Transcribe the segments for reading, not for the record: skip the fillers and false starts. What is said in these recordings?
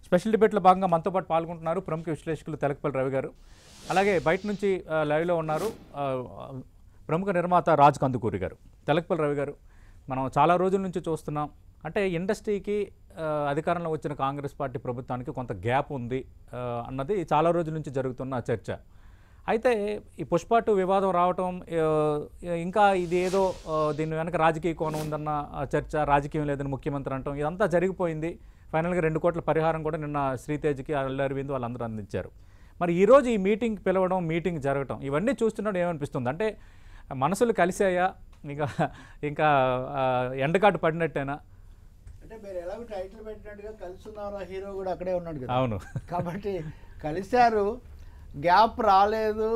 Special డిబేట్లో భాగంగా మనతో పాటు పాల్గొంటున్నారు ప్రముఖ విశ్లేషకులు తెలకపల్లి రవి గారు. అలాగే బయట నుంచి లైవ్లో ఉన్నారు ప్రముఖ నిర్మాత రాజ్ కందుకూరి గారు. తెలకపల్లి రవి గారు, మనం చాలా రోజుల నుంచి చూస్తున్నాం, అంటే ఇండస్ట్రీకి అధికారంలో వచ్చిన కాంగ్రెస్ పార్టీ ప్రభుత్వానికి కొంత గ్యాప్ ఉంది అన్నది చాలా రోజుల నుంచి జరుగుతున్న చర్చ. అయితే ఈ పుష్ప 2 వివాదం రావటం, ఇంకా ఇది ఏదో దీని వెనక రాజకీయ కోణం ఉందన్న చర్చ, రాజకీయం లేదని ముఖ్యమంత్రి అంటాం, ఇదంతా జరిగిపోయింది. ఫైనల్గా 2 కోట్ల పరిహారం కూడా నిన్న శ్రీతేజ్కి, అల్లు అరవింద్ వాళ్ళందరూ అందించారు. మరి ఈరోజు ఈ మీటింగ్ పిలవడం, మీటింగ్ జరగటం, ఇవన్నీ చూస్తున్నప్పుడు ఏమనిపిస్తుంది? అంటే మనసులు కలిసాయా, ఇంకా ఎండకాటు పడినట్టేనా? అంటే మీరు ఎలాగో టైటిల్ పెట్టినట్టుగా కలుసున్నారా హీరో కూడా అక్కడే ఉన్నాడు కదా. అవును. కాబట్టి కలిశారు, గ్యాప్ రాలేదు,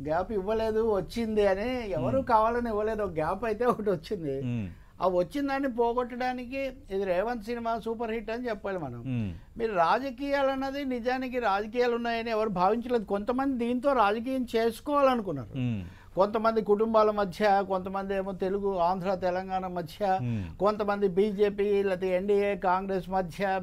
గ్యాప్ ఇవ్వలేదు, వచ్చింది అని ఎవరు కావాలని ఇవ్వలేదు. ఒక గ్యాప్ అయితే ఒకటి వచ్చింది. ఆ వచ్చిందాన్ని పోగొట్టడానికి ఇది రేవంత్ సినిమా సూపర్ హిట్ అని చెప్పాలి మనం. మీరు రాజకీయాలు అన్నది నిజానికి రాజకీయాలు ఉన్నాయని ఎవరు భావించలేదు. కొంతమంది దీంతో రాజకీయం చేసుకోవాలనుకున్నారు. కొంతమంది కుటుంబాల మధ్య, కొంతమంది ఏమో తెలుగు ఆంధ్ర తెలంగాణ మధ్య, కొంతమంది బీజేపీ లేకపోతే ఎన్డీఏ కాంగ్రెస్ మధ్య,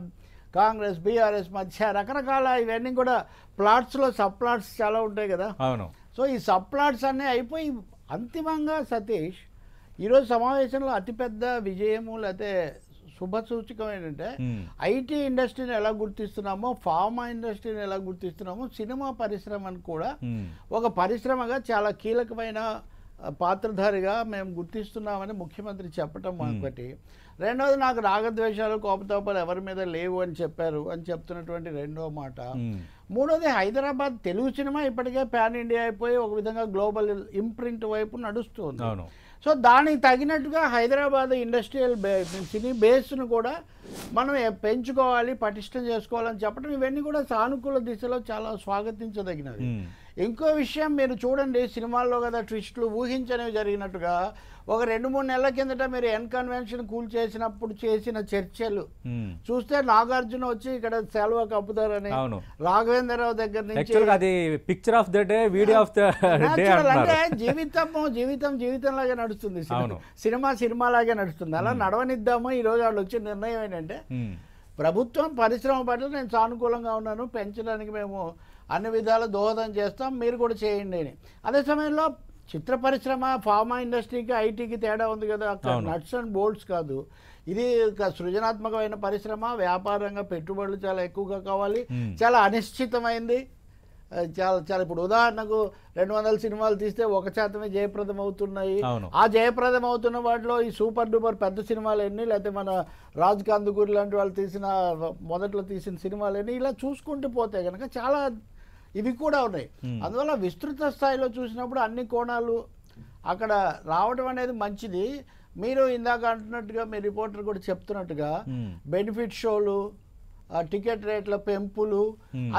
కాంగ్రెస్ బీఆర్ఎస్ మధ్య, రకరకాల ఇవన్నీ కూడా ప్లాట్స్లో సబ్ ప్లాట్స్ చాలా ఉంటాయి కదా. అవును. సో ఈ సబ్ ప్లాట్స్ అన్నీ అయిపోయి అంతిమంగా సతీష్ ఈరోజు సమావేశంలో అతిపెద్ద విజయము లేకపోతే శుభసూచకం ఏంటంటే ఐటీ ఇండస్ట్రీని ఎలా గుర్తిస్తున్నామో, ఫార్మా ఇండస్ట్రీని ఎలా గుర్తిస్తున్నామో, సినిమా పరిశ్రమను కూడా ఒక పరిశ్రమగా చాలా కీలకమైన పాత్రధారిగా మేము గుర్తిస్తున్నామని ముఖ్యమంత్రి చెప్పటం ఒకటి. రెండవది, నాకు రాగద్వేషాలు కోపతాపాలు ఎవరి మీద లేవు అని చెప్పారు అని చెప్తున్నటువంటి రెండో మాట. మూడోది, హైదరాబాద్ తెలుగు సినిమా ఇప్పటికే పాన్ ఇండియా అయిపోయి ఒక విధంగా గ్లోబల్ ఇంప్రింట్ వైపు నడుస్తుంది. సో దానికి తగినట్టుగా హైదరాబాద్ ఇండస్ట్రియల్ సినీ బేస్ను కూడా మనం పెంచుకోవాలి, పటిష్టం చేసుకోవాలని చెప్పడం, ఇవన్నీ కూడా సానుకూల దిశలో చాలా స్వాగతించదగినవి. ఇంకో విషయం మీరు చూడండి, సినిమాల్లో కదా ట్విస్టులు ఊహించనివి జరిగినట్టుగా ఒక 2-3 నెలల కిందట మీరు ఎన్ కన్వెన్షన్ కూల్ చేసినప్పుడు చేసిన చర్చలు చూస్తే నాగార్జున వచ్చి ఇక్కడ సెలవు కప్పుతారని, రాఘవేంద్రరావు దగ్గర నుంచి అది picture of the day, video of the day అంటే జీవితం లాగా నడుస్తుంది, సినిమా లాగే నడుస్తుంది. అలా నడవనిద్దాము. ఈ రోజు వాళ్ళు వచ్చిన నిర్ణయం ఏంటంటే ప్రభుత్వం పరిశ్రమ పట్ల నేను సానుకూలంగా ఉన్నాను, పెంచడానికి మేము అన్ని విధాల దోహదం చేస్తాం, మీరు కూడా చేయండి అని. అదే సమయంలో చిత్ర పరిశ్రమ, ఫార్మా ఇండస్ట్రీకి ఐటీకి తేడా ఉంది కదా. అక్కడ నట్స్ అండ్ బోల్ట్స్ కాదు, ఇది సృజనాత్మకమైన పరిశ్రమ. వ్యాపారంగా పెట్టుబడులు చాలా ఎక్కువగా కావాలి, చాలా అనిశ్చితమైంది. చాలా ఇప్పుడు ఉదాహరణకు 200 సినిమాలు తీస్తే 1% జయప్రదం అవుతున్నాయి. ఆ జయప్రదం అవుతున్న వాటిలో ఈ సూపర్ డూపర్ పెద్ద సినిమాలు ఎన్ని, లేకపోతే మన రాజ్ కందుకూరి లాంటి వాళ్ళు మొదట్లో తీసిన సినిమాలు ఎన్ని, ఇలా చూసుకుంటూ పోతే కనుక చాలా ఇవి కూడా ఉన్నాయి. అందువల్ల విస్తృత స్థాయిలో చూసినప్పుడు అన్ని కోణాలు అక్కడ రావడం అనేది మంచిది. మీరు ఇందాక అంటున్నట్టుగా మీ రిపోర్టర్ కూడా చెప్తున్నట్టుగా బెనిఫిట్ షోలు, టికెట్ రేట్ల పెంపులు,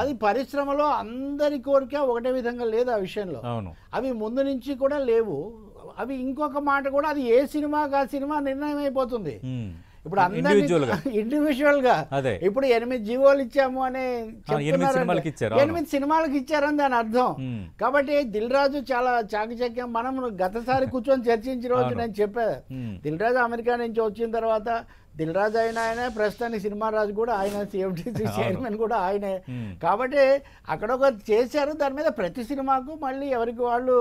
అది పరిశ్రమలో అందరి కోరిక ఒకటే విధంగా లేదు. ఆ విషయంలో అవి ముందు నుంచి కూడా లేవు. అవి ఇంకొక మాట కూడా, అది ఏ సినిమాకి ఆ సినిమా నిర్ణయం అయిపోతుంది. ఇప్పుడు అందరూ ఇండివిజువల్ గా ఇప్పుడు 8 జీవోలు ఇచ్చాము అని 8 సినిమాలకు ఇచ్చారని దాని అర్థం. కాబట్టి దిల్ రాజు చాలా చాకచక్యం. మనం గతసారి కూర్చొని చర్చించిన రోజు నేను చెప్పాను, దిల్ రాజు అమెరికా నుంచి వచ్చిన తర్వాత దిల్ రాజు ఆయనే, ప్రస్తుతానికి సినిమా రాజు కూడా ఆయన, సిఎఫ్టీసీ చైర్మన్ కూడా ఆయనే. కాబట్టి అక్కడ ఒక చేశారు. దాని మీద ప్రతి సినిమాకు మళ్ళీ ఎవరికి వాళ్ళు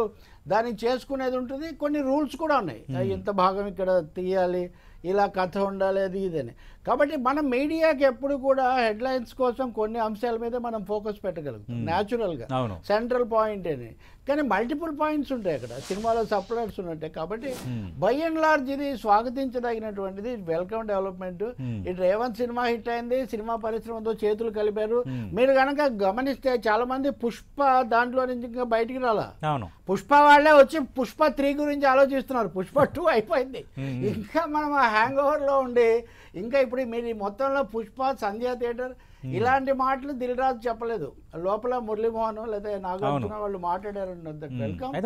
దాన్ని చేసుకునేది ఉంటుంది. కొన్ని రూల్స్ కూడా ఉన్నాయి, ఇంత భాగం ఇక్కడ తీయాలి, ఇలా కథ ఉండాలి, అది ఇదని. కాబట్టి మనం మీడియాకి ఎప్పుడు కూడా హెడ్లైన్స్ కోసం కొన్ని అంశాల మీద మనం ఫోకస్ పెట్టగలుగుతాం న్యాచురల్గా, సెంట్రల్ పాయింట్ అని. కానీ మల్టిపుల్ పాయింట్స్ ఉంటాయి అక్కడ, సినిమాలో సప్లైట్స్ ఉంటాయి. కాబట్టి బై అండ్ లార్జ్ ఇది స్వాగతించదగినటువంటిది, వెల్కమ్ డెవలప్మెంట్. ఇటు రేవంత్ సినిమా హిట్ అయింది, సినిమా పరిశ్రమతో చేతులు కలిపారు. మీరు కనుక గమనిస్తే చాలా మంది పుష్ప దాంట్లో నుంచి ఇంకా బయటికి రాలా. పుష్ప వాళ్ళే వచ్చి పుష్ప 3 గురించి ఆలోచిస్తున్నారు. పుష్ప 2 అయిపోయింది, ఇంకా మనం ఆ హ్యాంగ్ ఓవర్ లో ఉండి, ఇంకా ఇప్పుడు మీరు మొత్తంలో పుష్ప, సంధ్యా థియేటర్ ఇలాంటి మాటలు దిల్ రాజు చెప్పలేదు. లోపల మురళీమోహన్ లేదా నాగార్జున వాళ్ళు మాట్లాడారు.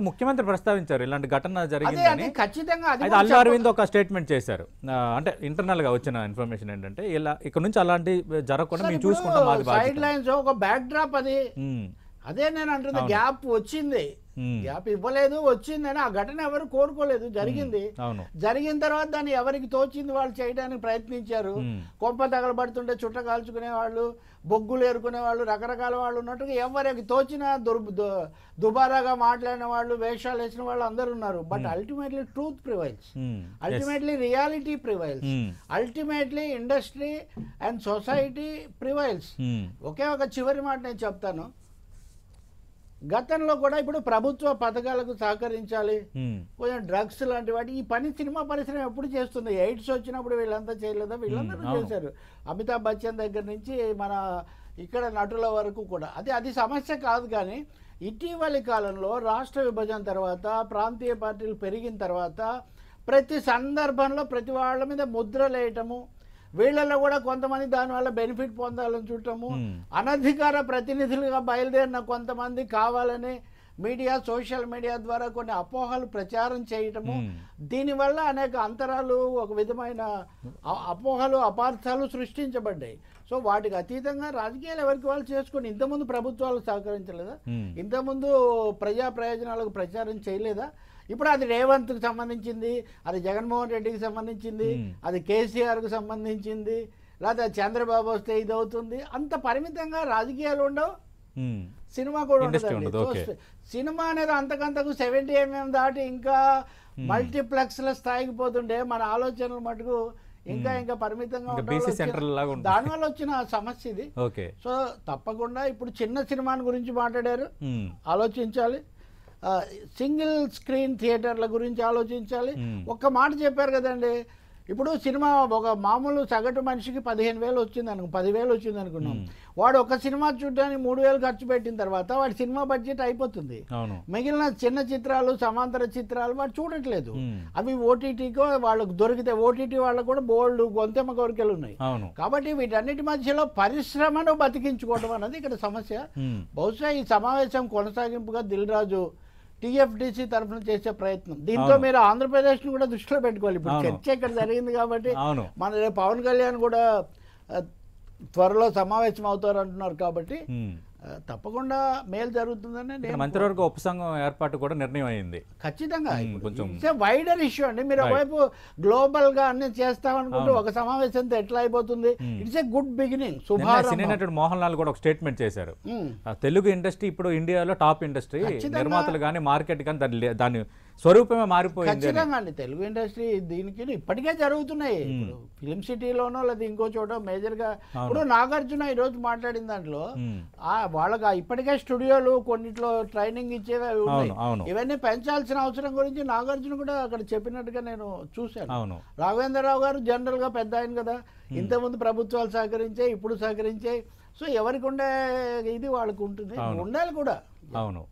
ముఖ్యమంత్రి ప్రస్తావించారు ఇలాంటి ఘటన జరిగింది. ఖచ్చితంగా అల్లు అరవింద్ ఒక స్టేట్మెంట్ చేశారు. అంటే ఇంటర్నల్ గా వచ్చిన ఇన్ఫర్మేషన్ ఏంటంటే, ఇలా ఇక్కడ నుంచి అలాంటి జరగకుండా మేము చూసుకుంటాం. సైడ్ లైన్స్ ఒక బ్యాక్ డ్రాప్ అది. అదే నేను అంటుంది, గ్యాప్ వచ్చింది. గ్యాప్ ఇవ్వలేదు, వచ్చిందని ఆ ఘటన ఎవరు కోరుకోలేదు, జరిగింది. జరిగిన తర్వాత దాన్ని ఎవరికి తోచింది వాళ్ళు చేయడానికి ప్రయత్నించారు. కొంప తగలబడుతుంటే చుట్ట కాల్చుకునే వాళ్ళు, బొగ్గులు ఏరుకునే వాళ్ళు, రకరకాల వాళ్ళు ఉన్నట్టుగా ఎవరికి తోచిన దుబారాగా మాట్లాడిన వాళ్ళు, వేషాలు వేసిన వాళ్ళు అందరూ ఉన్నారు. But ultimately truth prevails, ultimately reality prevails, ultimately industry and society prevails. ఒకే ఒక చివరి మాట నేను చెప్తాను. గతంలో కూడా ఇప్పుడు ప్రభుత్వ పథకాలకు సహకరించాలి, కొంచెం డ్రగ్స్ లాంటి వాటి ఈ పని సినిమా పరిశ్రమ ఎప్పుడు చేస్తుంది? ఎయిడ్స్ వచ్చినప్పుడు వీళ్ళంతా చేయలేదా? వీళ్ళందరూ చేశారు. అమితాబ్ బచ్చన్ దగ్గర నుంచి మన ఇక్కడ నటుల వరకు కూడా. అది సమస్య కాదు. కానీ ఇటీవలి కాలంలో రాష్ట్ర విభజన తర్వాత, ప్రాంతీయ పార్టీలు పెరిగిన తర్వాత ప్రతి సందర్భంలో ప్రతి వాళ్ళ మీద ముద్రలు వేయటము, వీళ్ళలో కూడా కొంతమంది దానివల్ల బెనిఫిట్ పొందాలని చూడటము, అనధికార ప్రతినిధులుగా బయలుదేరిన కొంతమంది కావాలని మీడియా, సోషల్ మీడియా ద్వారా కొన్ని అపోహలు ప్రచారం చేయటము, దీనివల్ల అనేక అంతరాలు, ఒక విధమైన అపోహలు, అపార్థాలు సృష్టించబడ్డాయి. సో వాటికి అతీతంగా రాజకీయాలు ఎవరికి వాళ్ళు చేసుకొని, ఇంతకుముందు ప్రభుత్వాలు సహకరించలేదా? ఇంతకుముందు ప్రజా ప్రయోజనాలకు ప్రచారం చేయలేదా? ఇప్పుడు అది రేవంత్కి సంబంధించింది, అది జగన్మోహన్ రెడ్డికి సంబంధించింది, అది కేసీఆర్కు సంబంధించింది, లేదా చంద్రబాబు వస్తే ఇది అవుతుంది. అంత పరిమితంగా రాజకీయాలు ఉండవు, సినిమా కూడా ఉండదు. సినిమా అనేది అంతకంతకు 70mm దాటి ఇంకా మల్టీప్లెక్స్ల స్థాయికి పోతుండే మన ఆలోచనలు మటుకు ఇంకా పరిమితంగా ఉంటాయి. దానివల్ల వచ్చిన సమస్య ఇది. సో తప్పకుండా ఇప్పుడు చిన్న సినిమాని గురించి మాట్లాడారు, ఆలోచించాలి. సింగిల్ స్క్రీన్ థియేటర్ల గురించి ఆలోచించాలి. ఒక్క మాట చెప్పారు కదండి, ఇప్పుడు సినిమా ఒక మామూలు సగటు మనిషికి 15,000 వచ్చింది 10,000 వచ్చింది అనుకున్నాం. వాడు ఒక సినిమా చూడడానికి 3,000 ఖర్చు పెట్టిన తర్వాత వాడి సినిమా బడ్జెట్ అయిపోతుంది. మిగిలిన చిన్న చిత్రాలు, సమాంతర చిత్రాలు వాడు చూడట్లేదు. అవి ఓటీటీకో వాళ్ళకు దొరికితే, ఓటీటీ వాళ్ళకు కూడా బోల్డ్ గొంతెమ్మ కోరికలు ఉన్నాయి. కాబట్టి వీటన్నిటి మధ్యలో పరిశ్రమను బతికించుకోవడం అన్నది ఇక్కడ సమస్య. బహుశా ఈ సమావేశం కొనసాగింపుగా దిల్ రాజు టీఎఫ్డిసి తరఫున చేసే ప్రయత్నం, దీంతో మీరు ఆంధ్రప్రదేశ్ ను కూడా దృష్టిలో పెట్టుకోవాలి. ఇప్పుడు చర్చ ఇక్కడ జరిగింది కాబట్టి మన పవన్ కళ్యాణ్ కూడా త్వరలో సమావేశం అవుతారు అంటున్నారు. కాబట్టి తప్పకుండా మేలు జరుగుతుందని మంత్రివర్గ ఉపసంఘం ఏర్పాటు కూడా నిర్ణయం అయింది. ఖచ్చితంగా వైడర్ ఇష్యూ అండి. మీరు ఒకవైపు గ్లోబల్ గా అన్ని చేస్తామనుకుంటే ఒక సమావేశంతో ఎట్లా అయిపోతుంది? It's a good beginning. సినీ నటుడు మోహన్ లాల్ కూడా ఒక స్టేట్మెంట్ చేశారు, తెలుగు ఇండస్ట్రీ ఇప్పుడు ఇండియాలో టాప్ ఇండస్ట్రీ, నిర్మాతలు కానీ మార్కెట్ కానీ దాని స్వరూపమే మారిపోయింది. ఖచ్చితంగా అండి, తెలుగు ఇండస్ట్రీ దీనికి ఇప్పటికే జరుగుతున్నాయి. ఫిలిం సిటీలోనో లేదా ఇంకో చోట మేజర్ గా. ఇప్పుడు నాగార్జున ఈ రోజు మాట్లాడిన దాంట్లో వాళ్ళకి ఇప్పటికే స్టూడియోలు కొన్నిట్లో ట్రైనింగ్ ఇచ్చేవి ఉన్నాయి. ఇవన్నీ పెంచాల్సిన అవసరం గురించి నాగార్జున కూడా అక్కడ చెప్పినట్టుగా నేను చూశాను. రాఘవేంద్రరావు గారు జనరల్ గా పెద్ద ఆయన కదా, ఇంతకుముందు ప్రభుత్వాలు సహకరించే, ఇప్పుడు సహకరించే. సో ఎవరికి ఉండే ఇది వాళ్ళకు ఉంటుంది, ఉండాలి కూడా. అవును.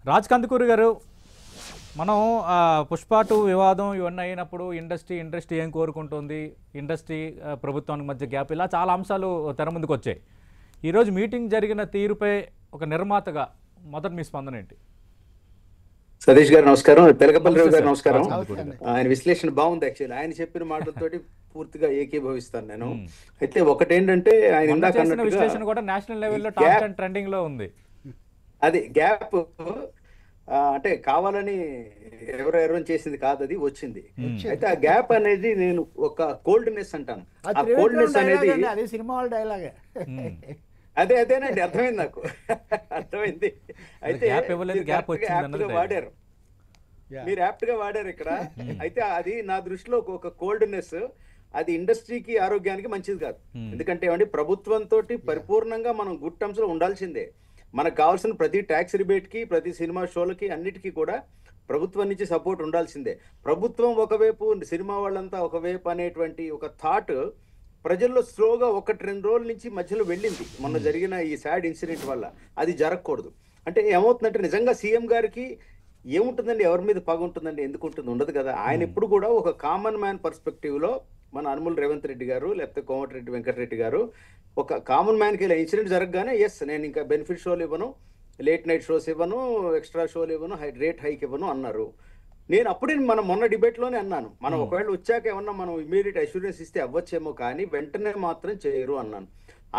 రాజ్ కందుకూరి గారు, మనం పుష్ప 2 వివాదం ఇవన్నీ అయినప్పుడు ఇండస్ట్రీ ఏం కోరుకుంటుంది, ఇండస్ట్రీ ప్రభుత్వానికి మధ్య గ్యాప్, ఇలా చాలా అంశాలు తెర ముందుకు వచ్చాయి. ఈరోజు మీటింగ్ జరిగిన తీరుపై ఒక నిర్మాతగా మొదటి మీ స్పందన ఏంటి? సతీష్ గారు నమస్కారం, తెలకపల్లి రావు గారు నమస్కారం. ఆయన విశ్లేషణ బాగుంది. యాక్చువల్లీ ఆయన చెప్పిన మాటలతోటి పూర్తిగా ఏకీభవిస్తాను నేను. అయితే ఒకటేంటంటే ఆయన ఇందాక విశ్లేషణ కూడా నేషనల్ లెవెల్లో టాప్ 10 ట్రెండింగ్ లో ఉంది. అది గ్యాప్ అంటే కావాలని ఎవరెవరో చేసింది కాదు, అది వచ్చింది. అయితే ఆ గ్యాప్ అనేది నేను ఒక కోల్డ్నెస్ అంటాను. ఆ కోల్డ్నెస్ అనేది సినిమా వాళ్ళ డైలాగే. అదేనండి, అర్థమైంది నాకు, అర్థమైంది. అయితే వాడారు, మీరు యాప్ట్ గా వాడారు ఇక్కడ. అయితే అది నా దృష్టిలో ఒక కోల్డ్నెస్, అది ఇండస్ట్రీకి ఆరోగ్యానికి మంచిది కాదు. ఎందుకంటే ఏమండి, ప్రభుత్వంతో పరిపూర్ణంగా మనం గుడ్ టర్మ్స్ లో ఉండాల్సిందే. మనకు కావాల్సిన ప్రతి ట్యాక్స్ రిబేట్ కి, ప్రతి సినిమా షోలకి, అన్నిటికీ కూడా ప్రభుత్వం నుంచి సపోర్ట్ ఉండాల్సిందే. ప్రభుత్వం ఒకవైపు, సినిమా వాళ్ళంతా ఒకవైపు అనేటువంటి ఒక థాట్ ప్రజల్లో స్లోగా 1-2 రోజుల నుంచి మధ్యలో వెళ్ళింది. మొన్న జరిగిన ఈ సాడ్ ఇన్సిడెంట్ వల్ల అది జరగకూడదు. అంటే ఏమవుతుందంటే నిజంగా సీఎం గారికి ఏముంటుందండి, ఎవరి మీద పగ ఉంటుందండి? ఎందుకు ఉంటుంది? ఉండదు కదా. ఆయన ఎప్పుడు కూడా ఒక కామన్ మ్యాన్ పర్స్పెక్టివ్ లో, మన అనుముల రేవంత్ రెడ్డి గారు లేకపోతే కోమటిరెడ్డి వెంకటరెడ్డి గారు ఒక కామన్ మ్యాన్కి ఇలా ఇన్సిడెంట్ జరగగానే నేను ఇంకా బెనిఫిట్ షోలు ఇవ్వను, లేట్ నైట్ షోస్ ఇవ్వను, ఎక్స్ట్రా షోలు ఇవ్వను, రేట్ హైక్ ఇవ్వను అన్నారు. నేను అప్పుడే మనం మొన్న డిబేట్లోనే అన్నాను, మనం ఒకవేళ వచ్చాక ఏమన్నా మనం ఇమీడియట్ అష్యూరెన్స్ ఇస్తే అవ్వచ్చేమో, కానీ వెంటనే మాత్రం చేయరు అన్నాను.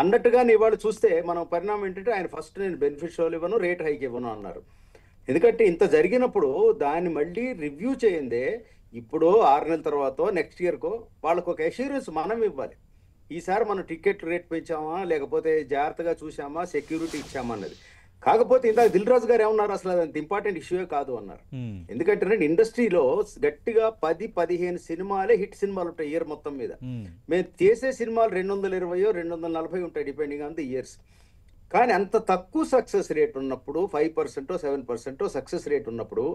అన్నట్టుగా ఇవాళ చూస్తే మనం పరిణామం ఏంటంటే ఆయన ఫస్ట్ నేను బెనిఫిట్ షోలు ఇవ్వను, రేట్ హైక్ ఇవ్వను అన్నారు. ఎందుకంటే ఇంత జరిగినప్పుడు దాన్ని మళ్ళీ రివ్యూ చేయందే ఇప్పుడు 6 నెలల తర్వాత నెక్స్ట్ ఇయర్కో వాళ్ళకు ఒక అష్యూరెన్స్ మనం ఇవ్వాలి. ఈసారి మనం టికెట్ రేట్ పెంచామా, లేకపోతే జాగ్రత్తగా చూసామా, సెక్యూరిటీ ఇచ్చామా అన్నది. కాకపోతే ఇందాక దిల్ రాజు గారు ఏమన్నారు, అసలు అది అంత ఇంపార్టెంట్ ఇష్యూయే కాదు అన్నారు. ఎందుకంటే ఇండస్ట్రీలో గట్టిగా 10-15 సినిమాలే హిట్ సినిమాలు ఉంటాయి ఇయర్ మొత్తం మీద. మేము చేసే సినిమాలు 220 240 ఉంటాయి డిపెండింగ్ ఆన్ ది ఇయర్స్. కానీ అంత తక్కువ సక్సెస్ రేట్ ఉన్నప్పుడు 5% 7% సక్సెస్ రేట్ ఉన్నప్పుడు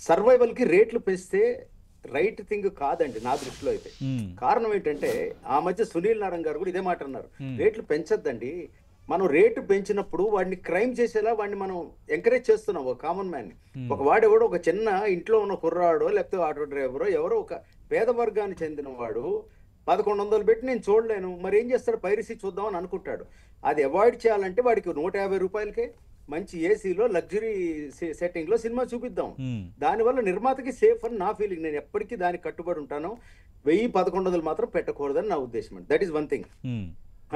సర్వైవల్కి రేట్లు పెంచితే రైట్ థింగ్ కాదండి నా దృష్టిలో అయితే. కారణం ఏంటంటే ఆ మధ్య సునీల్ నారాయణ గారు కూడా ఇదే మాట అన్నారు, రేట్లు పెంచొద్దండి. మనం రేటు పెంచినప్పుడు వాడిని క్రైమ్ చేసేలా వాడిని మనం ఎంకరేజ్ చేస్తున్నాం ఒక కామన్ మ్యాన్ ని. ఒక వాడెవడో ఒక చిన్న ఇంట్లో ఉన్న కుర్రాడో లేకపోతే ఆటో డ్రైవరో ఎవరో ఒక పేద వర్గానికి చెందిన వాడు 1100 పెట్టి నేను చూడలేను, మరి ఏం చేస్తాడు, పైరసీ చూద్దామని అనుకుంటాడు. అది అవాయిడ్ చేయాలంటే వాడికి 150 రూపాయలకే మంచి ఏసీలో లగ్జరీ సెట్టింగ్ లో సినిమా చూపిద్దాం. దానివల్ల నిర్మాతకి సేఫ్ అని నా ఫీలింగ్. నేను ఎప్పటికీ దానికి కట్టుబడి ఉంటాను. 1000-1100 మాత్రం పెట్టకూడదని నా ఉద్దేశం. That is one thing.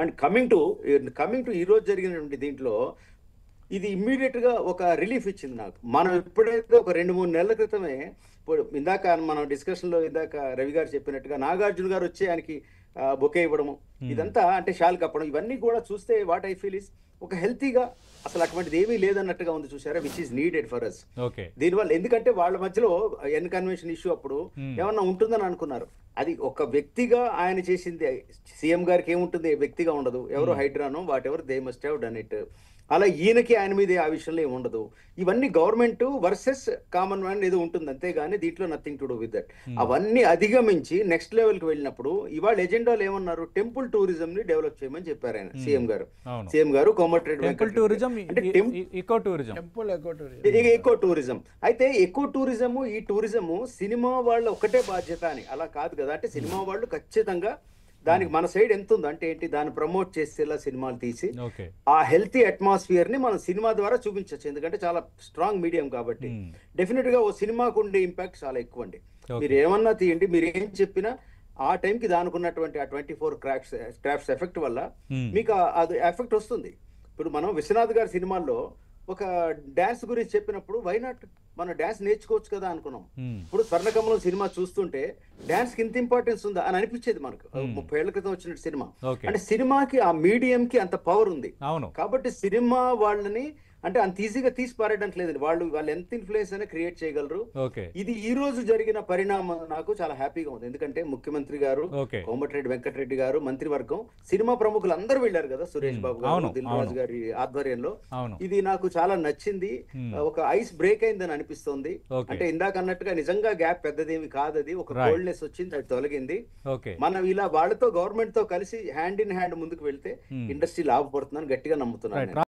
And coming to ఈ రోజు జరిగినటువంటి దీంట్లో ఇది ఇమ్మీడియట్ గా ఒక రిలీఫ్ ఇచ్చింది నాకు. మనం ఎప్పుడైతే ఒక 2-3 నెలల క్రితమే, ఇప్పుడు ఇందాక మనం డిస్కషన్ లో ఇందాక రవి గారు చెప్పినట్టుగా నాగార్జున గారు వచ్చి ఆయనకి బొకే ఇవ్వడము, ఇదంతా అంటే షాల్ కప్పడం, ఇవన్నీ కూడా చూస్తే వాట్ ఐ ఫీల్ ఇస్ ఒక హెల్తీగా అసలు అటువంటిది ఏమీ లేదన్నట్టుగా ఉంది చూసారా, which is needed for us. దీనివల్ల ఎందుకంటే వాళ్ళ మధ్యలో ఎన్ కన్వెన్షన్ ఇష్యూ అప్పుడు ఏమన్నా ఉంటుందని అనుకున్నారు. అది ఒక వ్యక్తిగా ఆయన చేసింది. సీఎం గారికి ఏముంటుంది, వ్యక్తిగా ఉండదు, ఎవరో హైడ్రానో whatever they must have done it. అలా ఈయనకి ఆయన మీద ఆ విషయంలో ఏమి ఉండదు. ఇవన్నీ గవర్నమెంట్ వర్సెస్ కామన్ మ్యాన్ ఏదో ఉంటుంది, అంతేగాని దీంట్లో nothing to do with that. అవన్నీ అధిగమించి నెక్స్ట్ లెవెల్ కి వెళ్ళినప్పుడు ఇవాళ ఎజెండాలో ఏమన్నారు, టెంపుల్ టూరిజం ని డెవలప్ చేయమని చెప్పారు ఆయన సీఎం గారు కోమటిరెడ్డి ఎకో టూరిజం. అయితే ఎకో టూరిజం, ఈ టూరిజము సినిమా వాళ్ళ ఒకటే బాధ్యత అని అలా కాదు కదా. అంటే సినిమా వాళ్ళు ఖచ్చితంగా దానికి మన సైడ్ ఎంత ఉందో అంటే ఏంటి, దాన్ని ప్రమోట్ చేసేలా సినిమాలు తీసి ఆ హెల్తీ అట్మాస్ఫియర్ ని మనం సినిమా ద్వారా చూపించవచ్చు. ఎందుకంటే చాలా స్ట్రాంగ్ మీడియం కాబట్టి డెఫినెట్ గా ఓ సినిమాకు ఉండే ఇంపాక్ట్ చాలా ఎక్కువ అండి. మీరు ఏమన్నా తీయండి, మీరు ఏం చెప్పినా ఆ టైంకి దానికి ఉన్నటువంటి ఆ 24 క్రాఫ్ట్స్ ఎఫెక్ట్ వల్ల మీకు అది ఎఫెక్ట్ వస్తుంది. ఇప్పుడు మనం విశ్వనాథ్ గారి సినిమాల్లో ఒక డాన్స్ గురించి చెప్పినప్పుడు వై నాట్ మనం డాన్స్ నేర్చుకోవచ్చు కదా అనుకున్నాం. ఇప్పుడు స్వర్ణకమలం సినిమా చూస్తుంటే డాన్స్ కి ఇంత ఇంపార్టెన్స్ ఉందా అని అనిపించేది మనకు. 30 ఏళ్ల క్రితం వచ్చిన సినిమా అంటే సినిమాకి ఆ మీడియం కి అంత పవర్ ఉంది. కాబట్టి సినిమా వాళ్ళని అంటే అంత ఈజీగా తీసి పారేయడానికి లేదండి. వాళ్ళు ఎంత ఇన్ఫ్లుయెన్స్ అయినా క్రియేట్ చేయగలరు. ఇది ఈ రోజు జరిగిన పరిణామం నాకు చాలా హ్యాపీగా ఉంది. ఎందుకంటే ముఖ్యమంత్రి గారు, కోమటిరెడ్డి వెంకటరెడ్డి గారు, మంత్రివర్గం, సినిమా ప్రముఖులు అందరూ వెళ్ళారు కదా, సురేష్ బాబు గారు, దిల్ రాజు గారి ఆధ్వర్యంలో. ఇది నాకు చాలా నచ్చింది. ఒక ఐస్ బ్రేక్ అయిందని అనిపిస్తోంది. అంటే ఇందాక అన్నట్టుగా నిజంగా గ్యాప్ పెద్దదేమి కాదది, ఒక కోల్డ్నెస్ వచ్చింది, అది తొలగింది. మనం ఇలా వాళ్ళతో గవర్నమెంట్ తో కలిసి హ్యాండ్ ఇన్ హ్యాండ్ ముందుకు వెళ్తే ఇండస్ట్రీ లాభపడుతుందని గట్టిగా నమ్ముతున్నాను.